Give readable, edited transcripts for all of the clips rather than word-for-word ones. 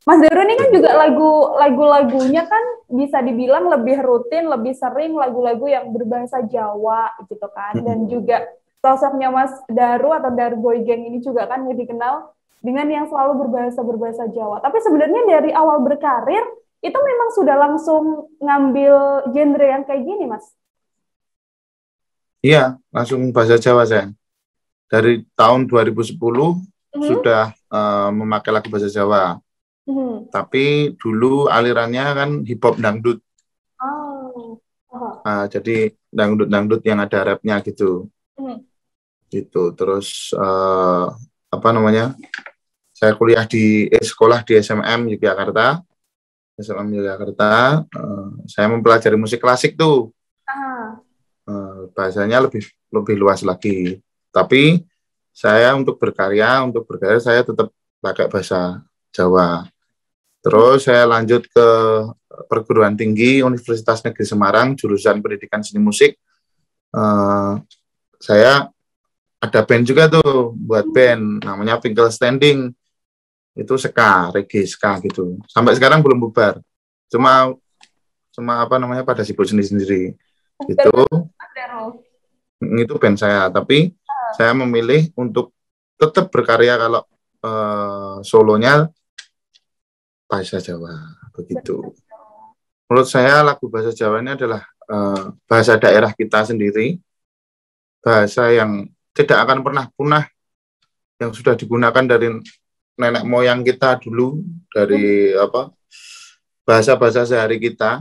Mas Deru ini kan Dan juga lagu-lagunya kan bisa dibilang lebih rutin, lebih sering lagu-lagu yang berbahasa Jawa gitu kan. Dan juga sosoknya Mas Daru atau Daru Boy Gang ini juga kan dikenal dengan yang selalu berbahasa Jawa. Tapi sebenarnya dari awal berkarir itu memang sudah langsung ngambil genre yang kayak gini, Mas. iya, langsung bahasa Jawa saya. Dari tahun 2010 Mhm. sudah memakai lagu bahasa Jawa. Mhm. Tapi dulu alirannya kan hip hop dangdut. Oh. Aha. Jadi dangdut-dangdut yang ada rapnya gitu. Mhm. Gitu. Terus apa namanya? Saya kuliah sekolah di SMM Yogyakarta. SMM Yogyakarta, saya mempelajari musik klasik tuh. Ah. Bahasanya lebih lebih luas lagi. Tapi saya untuk berkarya saya tetap pakai bahasa Jawa. Terus saya lanjut ke perguruan tinggi Universitas Negeri Semarang, jurusan Pendidikan Seni Musik. Eh, saya ada band juga tuh, buat band namanya Finkle Standing. Itu ska, reggae ska gitu. Sampai sekarang belum bubar. Oh, Cuma cuma apa namanya pada sibuk sendiri-sendiri. dan Itu Mas Daru. itu band saya, tapi saya memilih untuk tetap berkarya kalau solonya bahasa Jawa begitu. Menurut saya lagu bahasa Jawa ini adalah bahasa daerah kita sendiri, bahasa yang tidak akan pernah punah, yang sudah digunakan dari nenek moyang kita dulu, dari apa bahasa-bahasa sehari kita,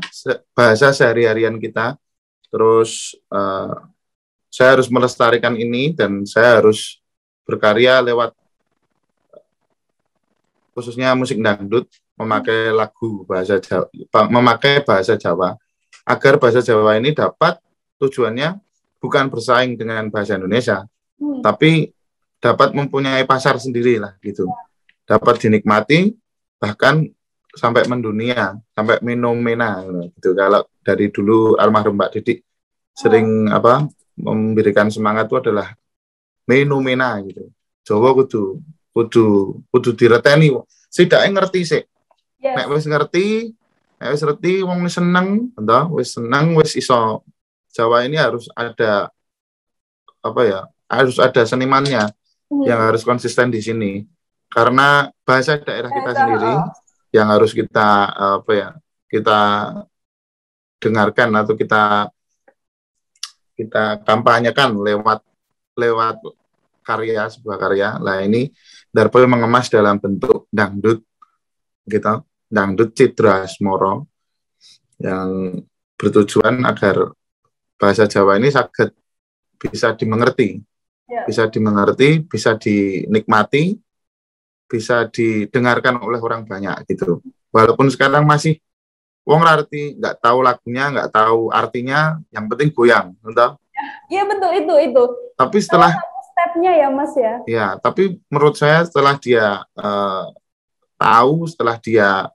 bahasa sehari-harian kita. Terus saya harus melestarikan ini dan saya harus berkarya lewat khususnya musik dangdut, memakai lagu bahasa Jawa, memakai bahasa Jawa agar bahasa Jawa ini dapat, tujuannya bukan bersaing dengan bahasa Indonesia, Hmm. tapi dapat mempunyai pasar sendiri lah gitu, dapat dinikmati bahkan sampai mendunia, sampai fenomena gitu. Kalau dari dulu almarhum Mbak Didik sering apa memberikan semangat itu adalah fenomena gitu. Jawa kudu kudu kudu direteni. Sidake ngerti sih. Nek Yes. wis ngerti, nek wis ngerti wong wis seneng, entah wis seneng wis iso. Jawa ini harus ada apa ya? Harus ada senimannya yang Hmm. harus konsisten di sini. Karena bahasa daerah kita sendiri Bahasa, yang harus kita apa ya? Kita dengarkan atau kita kita kampanyekan lewat lewat sebuah karya. Nah ini Darboy mengemas dalam bentuk dangdut gitu, dangdut Citra Asmoro yang bertujuan agar bahasa Jawa ini sangat yes. bisa dimengerti, bisa dinikmati, bisa didengarkan oleh orang banyak gitu. Walaupun sekarang masih wong arti nggak tahu lagunya, nggak tahu artinya, yang penting goyang, entah. Iya betul itu. Tapi Salah setelah satu stepnya ya Mas ya. tapi menurut saya setelah dia tahu, setelah dia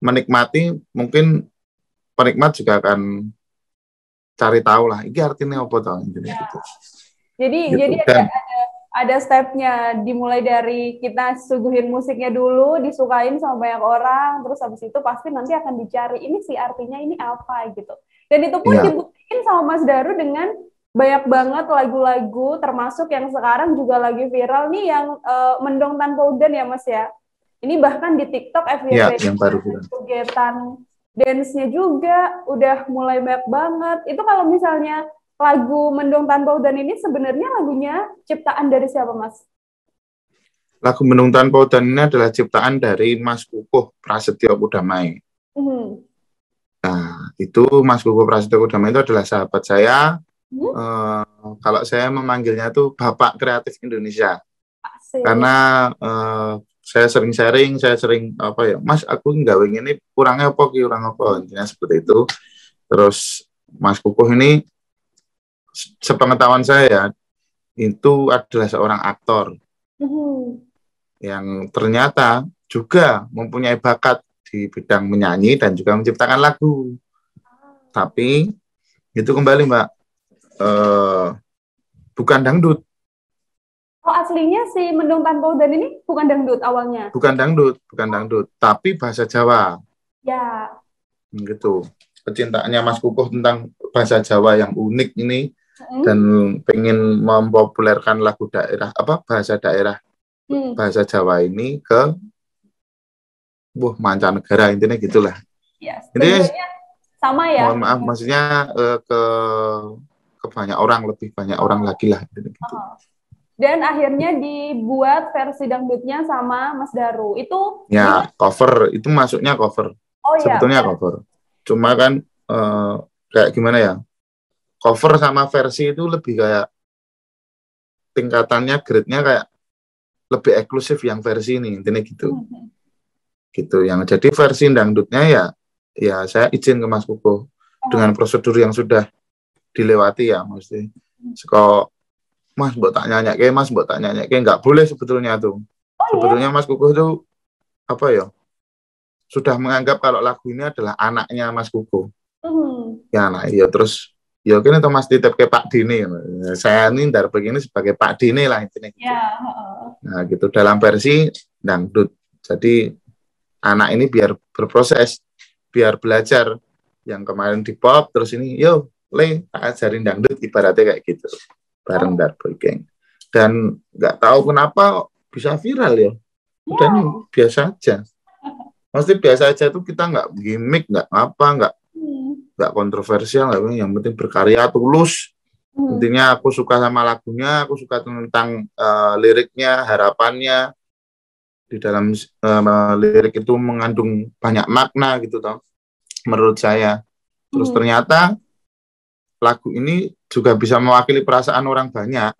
menikmati, mungkin penikmat juga akan cari tahu lah ini artinya apa tau gitu Jadi gitu ada dan ada stepnya dimulai dari kita suguhin musiknya dulu, disukain sama banyak orang, terus habis itu pasti nanti akan dicari ini sih artinya ini apa gitu. Dan itu pun ya dibuktiin sama Mas Daru dengan banyak banget lagu-lagu termasuk yang sekarang juga lagi viral nih yang Mendong Tanpa Udan ya Mas ya. Ini bahkan di TikTok ya FYP yang baru bilang jogetan dance-nya juga udah mulai banyak banget. Itu kalau misalnya lagu Mendung Tanpa Udan ini sebenarnya lagunya ciptaan dari siapa, Mas? lagu Mendung Tanpa Udan ini adalah ciptaan dari Mas Kukuh Prasetyo Kudamai. Hmm. Nah itu Mas Kukuh Prasetyo Kudamai itu adalah sahabat saya, Hmm? kalau saya memanggilnya tuh Bapak Kreatif Indonesia Asik. karena saya sering sharing, saya sering apa ya, Mas aku nggak ini kurangnya apa kurang apa intinya seperti itu. Terus Mas Kukuh ini sepengetahuan saya itu adalah seorang aktor Hmm. yang ternyata juga mempunyai bakat di bidang menyanyi dan juga menciptakan lagu. Tapi itu kembali Mbak, eh, bukan dangdut, Oh, aslinya si Mendung Tanpa Udan ini bukan dangdut awalnya? Bukan dangdut, tapi bahasa Jawa. Ya. Gitu. Kecintaannya Mas Kukuh tentang bahasa Jawa yang unik ini dan Hmm. pengen mempopulerkan lagu daerah Hmm. bahasa Jawa ini ke mancanegara, intinya gitulah. Ya, Intinya tujuannya sama ya. mohon maaf maksudnya ke banyak orang, lebih banyak orang Oh, lagi lah gitu. oh. Dan akhirnya dibuat versi dangdutnya sama Mas Daru. Itu Ya, gimana? cover itu masuknya cover. Oh ya, Sebetulnya cover. Cuma kan kayak gimana ya? Cover sama versi itu lebih kayak tingkatannya, grade-nya kayak lebih eksklusif yang versi ini, intinya gitu. hmm. Gitu. Yang jadi versi dangdutnya ya saya izin ke Mas Kukuh dengan Oh. prosedur yang sudah dilewati ya, mesti. Kok Mas buat tanya kayak Mas buat tanya kayak nggak boleh sebetulnya tuh. Oh iya. Sebetulnya Mas Kukuh tuh apa ya? Sudah menganggap kalau lagu ini adalah anaknya Mas Kukuh. Hmm. Ya nah iya, terus ya kini tuh Mas titip ke Pak Dini. Saya ini dari begini sebagai Pak Dini lah intinya gitu. Ya. Nah gitu dalam versi dangdut. Jadi anak ini biar berproses, biar belajar. Yang kemarin di pop, terus ini yo tak ajarin dangdut, ibaratnya kayak gitu bareng Oh Darboy Gang. Dan nggak tahu kenapa bisa viral ya. Udah ya. nih biasa aja. Maksudnya biasa aja tuh, kita nggak gimmick, nggak apa, Hmm. nggak kontroversial, nggak, yang penting berkarya tulus. Hmm. Intinya aku suka sama lagunya, aku suka tentang liriknya, harapannya di dalam lirik itu mengandung banyak makna gitu toh, menurut saya. Terus Hmm. ternyata lagu ini juga bisa mewakili perasaan orang banyak.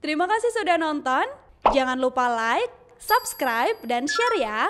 Terima kasih sudah nonton. Jangan lupa like, subscribe, dan share ya.